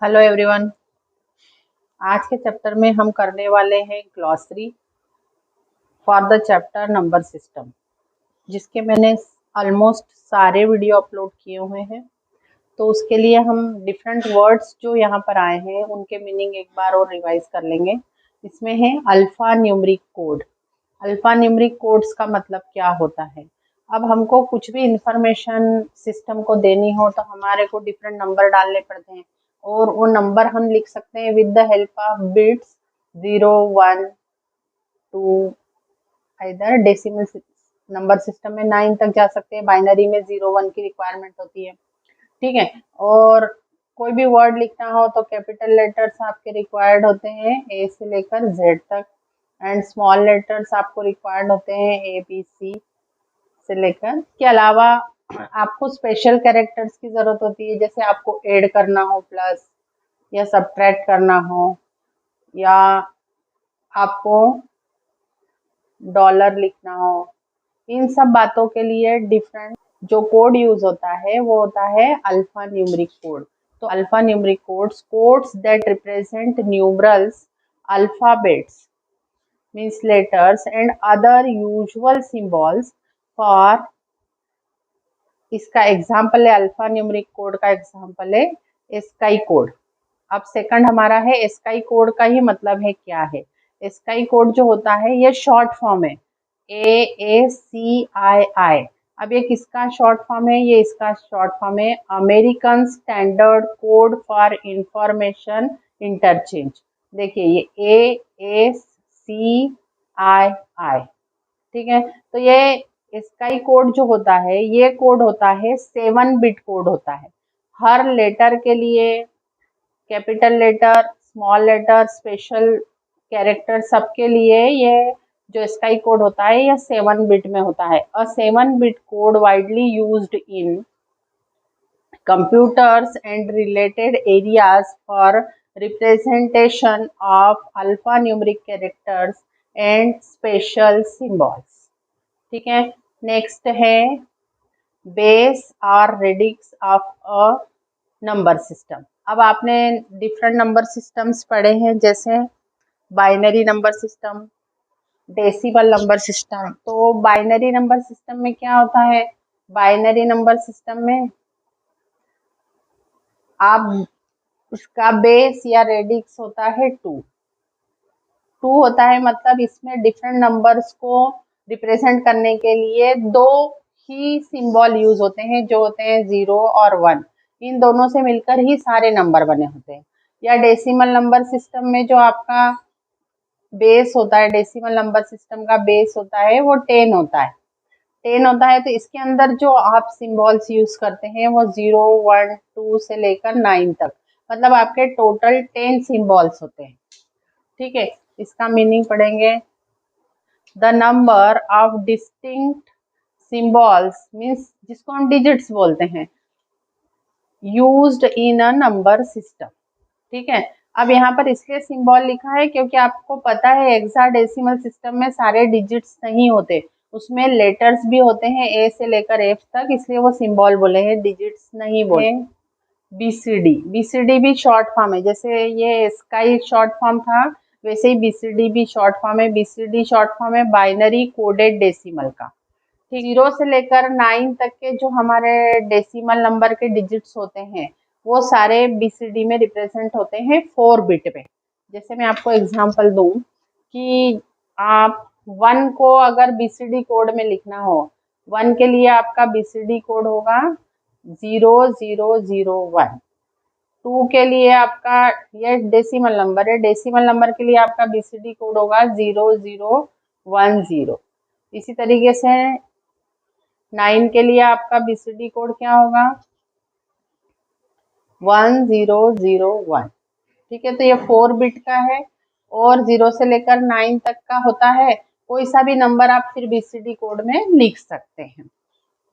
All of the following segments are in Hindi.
Hello everyone. आज के चैप्टर में हम करने वाले हैं glossary for the chapter number system, जिसके मैंने ऑलमोस्ट सारे वीडियो अपलोड किए हुए हैं। तो उसके लिए हम डिफरेंट वर्ड्स जो यहाँ पर आए हैं उनके मीनिंग एक बार और रिवाइज कर लेंगे। इसमें है alpha numeric code. Alpha numeric codes का मतलब क्या होता है? अब हमको कुछ भी इंफॉर्मेशन सिस्टम को देनी हो तो हमारे को डिफरेंट नंबर डालने पड़ते हैं, और वो नंबर हम लिख सकते हैं with the help of bits 0 1 2। इधर डेसिमल नंबर सिस्टम में 9 तक जा सकते हैं, बाइनरी में 0 1 की रिक्वायरमेंट होती है। ठीक है। और कोई भी वर्ड लिखना हो तो कैपिटल लेटर्स आपके रिक्वायर्ड होते हैं ए से लेकर जेड तक, एंड स्मॉल लेटर्स आपको रिक्वायर्ड होते हैं ए बी सी से लेकर। के अलावा आपको स्पेशल कैरेक्टर्स की जरूरत होती है, जैसे आपको ऐड करना हो प्लस, या सब्ट्रैक्ट करना हो, या आपको डॉलर लिखना हो। इन सब बातों के लिए डिफरेंट जो कोड यूज होता है वो होता है अल्फा न्यूमरिक कोड। तो alpha numeric codes that represent numerals, alphabets means letters and other usual symbols for. इसका एग्जाम्पल है, अल्फा न्यूमरिक कोड का एग्जाम्पल है एस्काई कोड। अब सेकंड हमारा है एस्काई कोड का ही मतलब है क्या है। एस्काई कोड जो होता है ये शॉर्ट फॉर्म है AACII। अब ये किसका शॉर्ट फॉर्म है? ये इसका शॉर्ट फॉर्म है American standard code for information interchange. देखिए ये AACII। ठीक है। तो ये स्काई कोड जो होता है ये कोड होता है 7 बिट कोड होता है। हर लेटर के लिए, capital letter, small letter, special character, सबके लिए ये जो स्काई कोड होता है ये 7 बिट में होता है। अ 7 bit code widely used in computers and related areas for representation of alphanumeric characters and special symbols। ठीक है। नेक्स्ट है बेस और radix of a number system. अब आपने डिफरेंट नंबर सिस्टम्स पढ़े हैं, जैसे binary number system, decimal number system. तो बाइनरी नंबर सिस्टम में क्या होता है? बाइनरी नंबर सिस्टम में आप उसका बेस या रेडिक्स होता है 2 होता है। मतलब इसमें डिफरेंट नंबर्स को रिप्रेजेंट करने के लिए दो ही सिंबल यूज होते हैं, जो होते हैं 0 और 1। इन दोनों से मिलकर ही सारे नंबर बने होते हैं। या डेसिमल नंबर सिस्टम में जो आपका बेस होता है, डेसिमल नंबर सिस्टम का बेस होता है वो 10 होता है। 10 होता है तो इसके अंदर जो आप सिंबल्स यूज करते हैं वो 0 1 2 से लेकर 9 तक, मतलब आपके टोटल 10 सिंबल्स होते हैं। ठीक है। इसका मीनिंग पढ़ेंगे। The number of distinct symbols means जिसको हम डिजिट्स बोलते हैं, used in a number system. ठीक है। अब यहाँ पर इसलिए सिंबल लिखा है क्योंकि आपको पता है हेक्साडेसिमल सिस्टम में सारे डिजिट्स नहीं होते, उसमें लेटर्स भी होते हैं ए से लेकर एफ तक, इसलिए वो सिंबल बोले हैं, डिजिट्स नहीं बोले। बीसीडी, बीसीडी भी शॉर्ट फॉर्म है। जैसे ये इसका ही शॉर्ट फॉर्म था, वैसे ही बीसीडी भी शॉर्ट फॉर्म है। बीसीडी शॉर्ट फॉर्म है बाइनरी कोडेड डेसिमल का। 0 से लेकर 9 तक के जो हमारे डेसिमल नंबर के डिजिट्स होते हैं वो सारे बीसीडी में रिप्रेजेंट होते हैं 4 बिट में। जैसे मैं आपको एग्जांपल दूं कि आप 1 को अगर बीसीडी कोड में लिखना हो, 1 के लिए आपका बीसीडी कोड होगा 0001। 2 के लिए आपका, ये डेसिमल नंबर है, डेसिमल नंबर के लिए आपका बीसीडी कोड होगा 0010। इसी तरीके से 9 के लिए आपका बीसीडी कोड क्या होगा 1001। ठीक है। तो ये 4 बिट का है और 0 से लेकर 9 तक का होता है। कोई सा भी नंबर आप फिर बीसीडी कोड में लिख सकते हैं।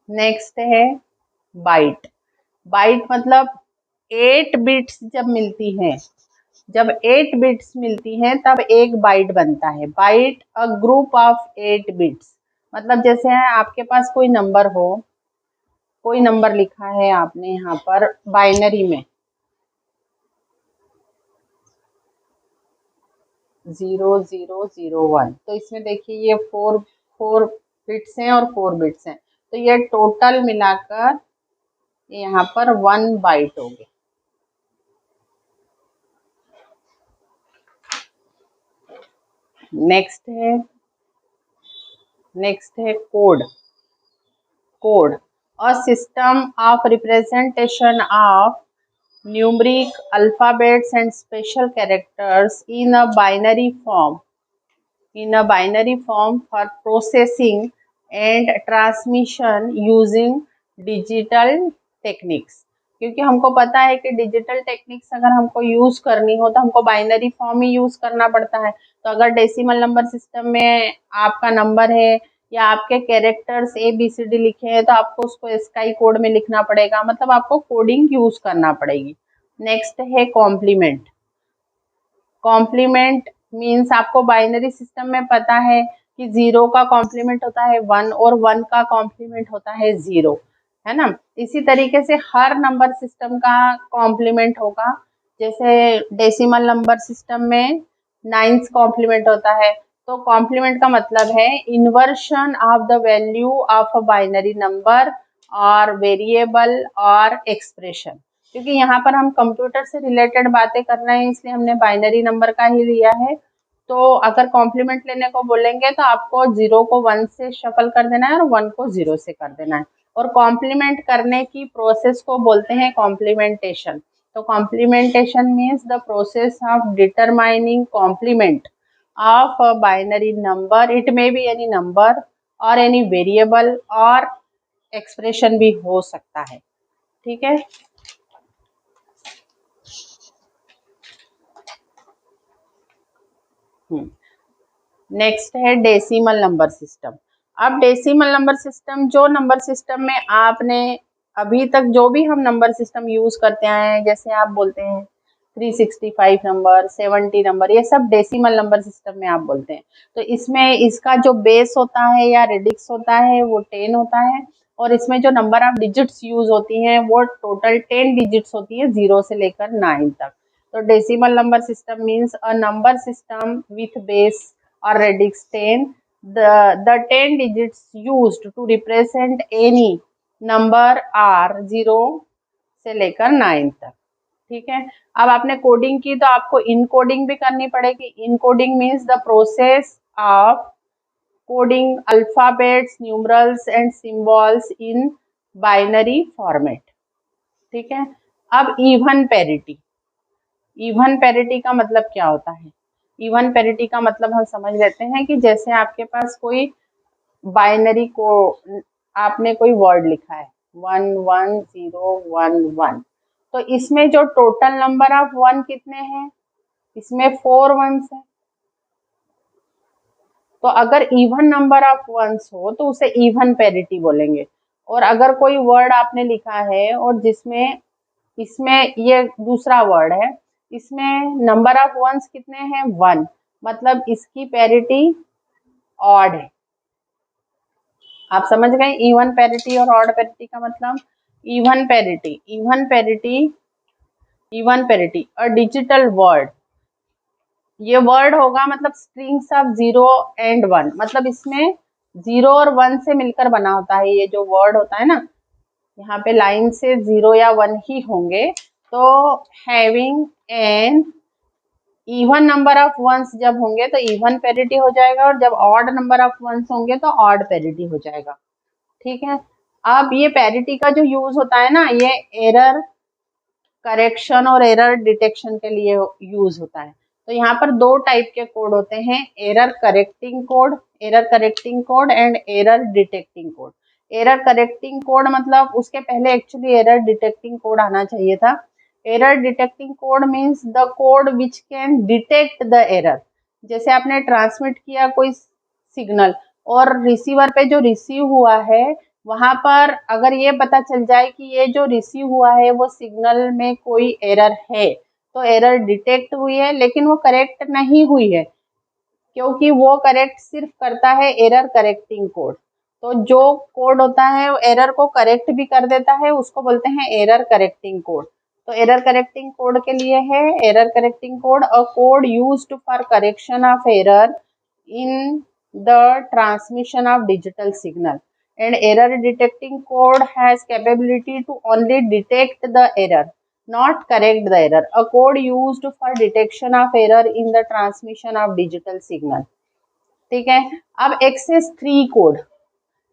नेक्स्ट है बाइट। बाइट मतलब 8 बिट्स जब मिलती हैं, जब 8 बिट्स मिलती हैं तब एक बाइट बनता है। Byte a group of 8 bits. मतलब जैसे आपके पास कोई नंबर हो, कोई नंबर लिखा है आपने यहाँ पर बाइनरी में, 0001। तो इसमें देखिए ये फोर बिट्स हैं और 4 बिट्स हैं, तो ये टोटल मिलाकर यहाँ पर 1 बाइट हो गया। नेक्स्ट है code. A system of representation of numeric alphabets and special characters in a binary form for processing and transmission using digital techniques। क्योंकि हमको पता है कि डिजिटल टेक्निक्स अगर हमको यूज करनी हो तो हमको बाइनरी फॉर्म ही यूज करना पड़ता है। तो अगर डेसिमल नंबर सिस्टम में आपका नंबर है या आपके कैरेक्टर्स ABCD लिखे हैं तो आपको उसको स्काई कोड में लिखना पड़ेगा, मतलब आपको कोडिंग यूज करना पड़ेगी। नेक्स्ट है कॉम्प्लीमेंट। कॉम्प्लीमेंट मीन्स आपको बाइनरी सिस्टम में पता है कि 0 का कॉम्प्लीमेंट होता है 1 और 1 का कॉम्प्लीमेंट होता है 0, है ना। इसी तरीके से हर नंबर सिस्टम का कॉम्प्लीमेंट होगा। जैसे डेसिमल नंबर सिस्टम में 9 कॉम्प्लीमेंट होता है, तो कॉम्प्लीमेंट का मतलब है inversion of the value of a binary number और वेरिएबल और एक्सप्रेशन। क्योंकि यहाँ पर हम कंप्यूटर से रिलेटेड बातें कर रहे हैं इसलिए हमने बाइनरी नंबर का ही लिया है। तो अगर कॉम्प्लीमेंट लेने को बोलेंगे तो आपको 0 को 1 से शफल कर देना है और 1 को 0 से कर देना है। और कॉम्प्लीमेंट करने की प्रोसेस को बोलते हैं कॉम्प्लीमेंटेशन। तो complementation means the process of determining complement of a binary number. It may be any number और एनी वेरिएबल और एक्सप्रेशन भी हो सकता है। ठीक है। नेक्स्ट है डेसिमल नंबर सिस्टम। अब डेसिमल नंबर सिस्टम, जो नंबर सिस्टम में आपने अभी तक जो भी हम नंबर सिस्टम यूज करते आए हैं, जैसे आप बोलते हैं 365 नंबर, 70 नंबर, ये सब डेसिमल नंबर सिस्टम में आप बोलते हैं। तो इसमें इसका जो बेस होता है या रेडिक्स होता है वो 10 होता है और इसमें जो नंबर ऑफ डिजिट्स यूज होती हैं वो टोटल 10 डिजिट्स होती है 0 से लेकर 9 तक। तो decimal number system means a number system with base or radix 10, the 10 digits used to represent any number are 0 से लेकर 9 तक। ठीक है। अब आपने कोडिंग की तो आपको इनकोडिंग भी करनी पड़ेगी। Encoding means the process of coding alphabets, numerals and symbols in binary format. ठीक है। अब इवन पैरिटी। इवन पैरिटी का मतलब क्या होता है? इवन पैरिटी का मतलब हम समझ लेते हैं कि जैसे आपके पास कोई बाइनरी को आपने कोई वर्ड लिखा है 11011, तो इसमें जो टोटल नंबर ऑफ 1 कितने हैं? इसमें 4 वंस है। तो अगर इवन नंबर ऑफ वंस हो तो उसे इवन पैरिटी बोलेंगे। और अगर कोई वर्ड आपने लिखा है और जिसमें इसमें ये दूसरा वर्ड है, इसमें नंबर ऑफ वंस कितने हैं? 1, मतलब इसकी पैरिटी ऑड है। आप समझ गए इवन पैरिटी और ऑड पैरिटी का मतलब? इवन पैरिटी और डिजिटल वर्ड, ये वर्ड होगा मतलब स्ट्रिंग्स ऑफ 0 एंड 1, मतलब इसमें 0 और 1 से मिलकर बना होता है। ये जो वर्ड होता है ना, यहाँ पे लाइन से 0 या 1 ही होंगे। तो having an even number of ones जब होंगे तो इवन पैरिटी हो जाएगा और जब ऑड नंबर ऑफ वंस होंगे तो ऑड पैरिटी हो जाएगा। ठीक है। अब ये पैरिटी का जो यूज होता है ना, ये एरर करेक्शन और एरर डिटेक्शन के लिए यूज होता है। तो यहाँ पर 2 टाइप के कोड होते हैं, error correcting code and error detecting code. Error correcting code मतलब उसके पहले एक्चुअली एरर डिटेक्टिंग कोड आना चाहिए था। Error detecting code means the code which can detect the error. जैसे आपने ट्रांसमिट किया कोई सिग्नल और रिसीवर पे जो रिसीव हुआ है वहां पर अगर ये पता चल जाए कि ये जो रिसीव हुआ है वो सिग्नल में कोई एरर है, तो एरर डिटेक्ट हुई है लेकिन वो करेक्ट नहीं हुई है, क्योंकि वो करेक्ट सिर्फ करता है एरर करेक्टिंग कोड। तो जो कोड होता है वो एरर को करेक्ट भी कर देता है, उसको बोलते हैं एरर करेक्टिंग कोड। तो एरर करेक्टिंग कोड के लिए है error correcting code, a code used for correction of error in the transmission of digital signal, and error detecting code has capability to only detect the error, not correct the error. A code used for detection of error in the transmission of digital signal. ठीक है। अब एक्सेस 3 कोड,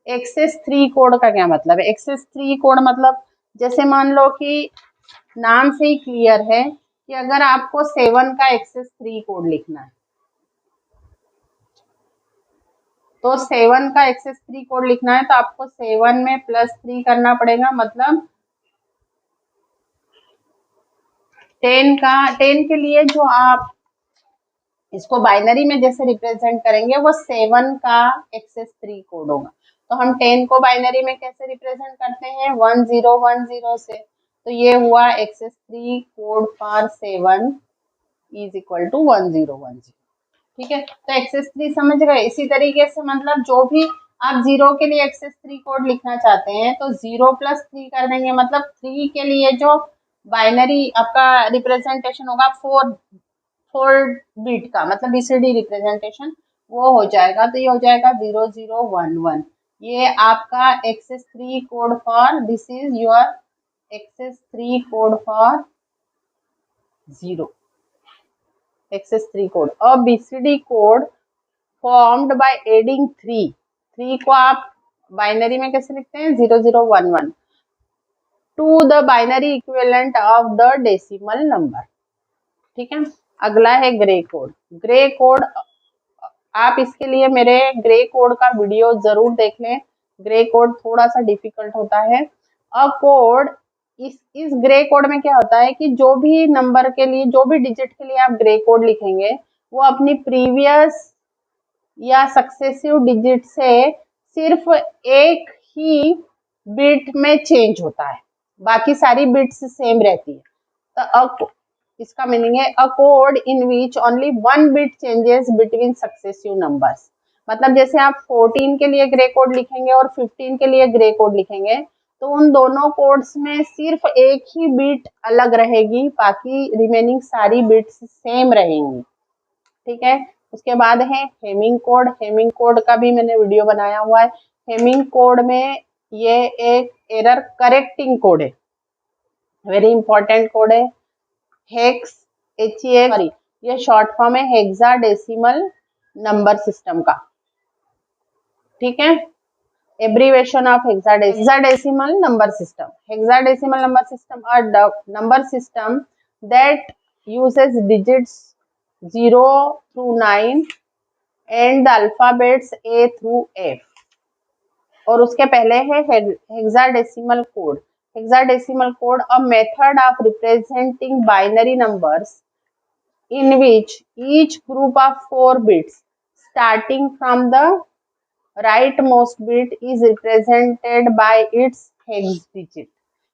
एक्सेस 3 कोड का क्या मतलब है? एक्सेस 3 कोड मतलब जैसे मान लो कि नाम से ही क्लियर है कि अगर आपको 7 का एक्सेस 3 कोड लिखना है तो 7 का एक्सेस 3 कोड लिखना है तो आपको 7 में +3 करना पड़ेगा, मतलब 10 के लिए जो आप इसको बाइनरी में जैसे रिप्रेजेंट करेंगे वो 7 का एक्सेस 3 कोड होगा। तो हम 10 को बाइनरी में कैसे रिप्रेजेंट करते हैं? 1010 से। तो ये हुआ excess 3 code for 7 is equal to 1010। ठीक है, तो एक्सेस 3 समझ गए। इसी तरीके से मतलब जो भी आप 0 के लिए एक्सेस 3 कोड लिखना चाहते हैं तो 0+3 कर देंगे, मतलब 3 के लिए जो बाइनरी आपका रिप्रेजेंटेशन होगा 4 बिट का, मतलब बीसीडी रिप्रेजेंटेशन वो हो जाएगा। तो ये हो जाएगा 0011। ये आपका excess 3 code for, this is your excess 3 code for 0, excess 3 code. और BCD code formed by adding 3 को आप बाइनरी में कैसे लिखते हैं? 0011 to the binary equivalent of the decimal number. ठीक है, अगला है ग्रे कोड। ग्रे कोड, आप इसके लिए मेरे ग्रे कोड का वीडियो जरूर देख लें। ग्रे कोड थोड़ा सा डिफिकल्ट होता है। अ कोड, इस ग्रे कोड में क्या होता है कि जो भी नंबर के लिए, जो भी डिजिट के लिए आप ग्रे कोड लिखेंगे वो अपनी प्रीवियस या सक्सेसिव डिजिट से सिर्फ एक ही बिट में चेंज होता है, बाकी सारी बिट्स सेम रहती है। तो इसका मीनिंग है a code in which only 1 bit changes between successive numbers. मतलब जैसे आप 14 के लिए ग्रे कोड लिखेंगे और 15 के लिए ग्रे कोड लिखेंगे तो उन दोनों कोड्स में सिर्फ एक ही बिट अलग रहेगी, बाकी रिमेनिंग सारी बिट्स सेम रहेंगी। ठीक है, उसके बाद है हेमिंग कोड। हेमिंग कोड का भी मैंने वीडियो बनाया हुआ है। हेमिंग कोड में ये एक एरर करेक्टिंग कोड है, वेरी इंपॉर्टेंट कोड है। हेक्स, सॉरी, ये शॉर्ट फॉर्म है हेक्साडेसिमल नंबर सिस्टम का। ठीक है, abbreviation of hexadecimal number system. Hexadecimal number system और number system that uses digits 0 through 9 and the alphabets A through F। और उसके पहले है hexadecimal code. Hexadecimal code, a method of representing binary numbers in which each group of 4 bits starting from the rightmost bit is represented by its hex digit।